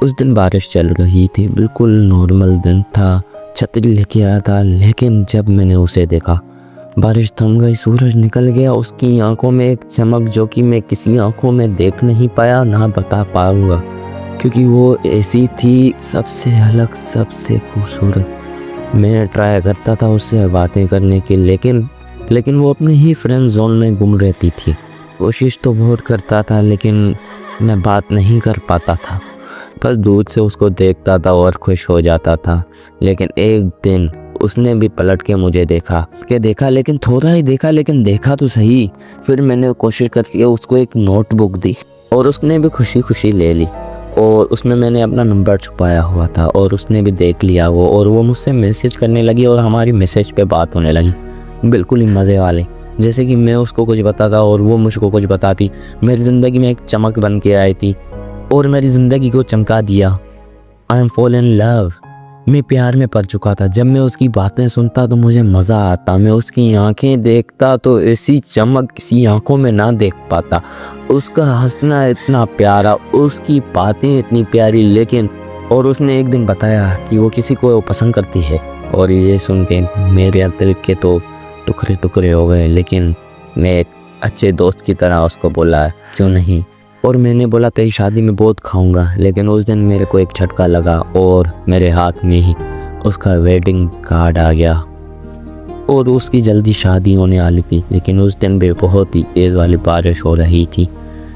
उस दिन बारिश चल रही थी, बिल्कुल नॉर्मल दिन था। छतरी लेके आया था, लेकिन जब मैंने उसे देखा बारिश थम गई, सूरज निकल गया। उसकी आंखों में एक चमक जो कि मैं किसी आंखों में देख नहीं पाया, ना बता पाऊंगा, क्योंकि वो ऐसी थी, सबसे अलग, सबसे खूबसूरत। मैं ट्राई करता था उससे बातें करने की, लेकिन वो अपने ही फ्रेंड जोन में गुम रहती थी। कोशिश तो बहुत करता था, लेकिन मैं बात नहीं कर पाता था। बस दूर से उसको देखता था और खुश हो जाता था। लेकिन एक दिन उसने भी पलट के मुझे देखा, लेकिन थोड़ा ही देखा, लेकिन देखा तो सही। फिर मैंने कोशिश करके उसको एक नोटबुक दी और उसने भी खुशी खुशी ले ली, और उसमें मैंने अपना नंबर छुपाया हुआ था, और उसने भी देख लिया वो, और वो मुझसे मैसेज करने लगी और हमारी मैसेज पे बात होने लगी, बिल्कुल ही मज़े वाले। जैसे कि मैं उसको कुछ बताता और वो मुझको कुछ बताती। मेरी ज़िंदगी में एक चमक बन के आई थी और मेरी ज़िंदगी को चमका दिया। I am fall in love. मैं प्यार में पड़ चुका था। जब मैं उसकी बातें सुनता तो मुझे मज़ा आता। मैं उसकी आंखें देखता तो ऐसी चमक किसी आंखों में ना देख पाता। उसका हंसना इतना प्यारा, उसकी बातें इतनी प्यारी। लेकिन और उसने एक दिन बताया कि वो किसी को पसंद करती है, और ये सुन के मेरे दिल के तो टुकड़े टुकड़े हो गए। लेकिन मैं एक अच्छे दोस्त की तरह उसको बोला क्यों नहीं, और मैंने बोला तेरी शादी में बहुत खाऊंगा। लेकिन उस दिन मेरे को एक झटका लगा और मेरे हाथ में ही उसका वेडिंग कार्ड आ गया, और उसकी जल्दी शादी होने वाली थी। लेकिन उस दिन भी बहुत ही तेज़ वाली बारिश हो रही थी।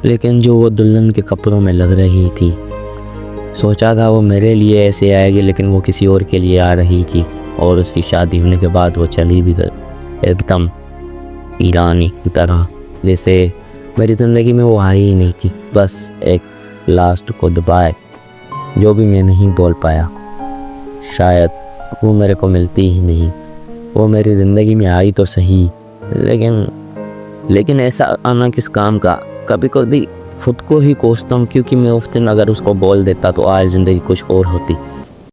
लेकिन जो वो दुल्हन के कपड़ों में लग रही थी, सोचा था वो मेरे लिए ऐसे आएगी, लेकिन वो किसी और के लिए आ रही थी। और उसकी शादी होने के बाद वो चली भी गई, एकदम ईरानी की तरह, जैसे मेरी ज़िंदगी में वो आई ही नहीं थी। बस एक लास्ट गुड बाय जो भी मैं नहीं बोल पाया। शायद वो मेरे को मिलती ही नहीं। वो मेरी ज़िंदगी में आई तो सही, लेकिन ऐसा आना किस काम का। कभी कभी खुद को ही कोसता हूँ, क्योंकि मैं उस दिन अगर उसको बोल देता तो आज ज़िंदगी कुछ और होती।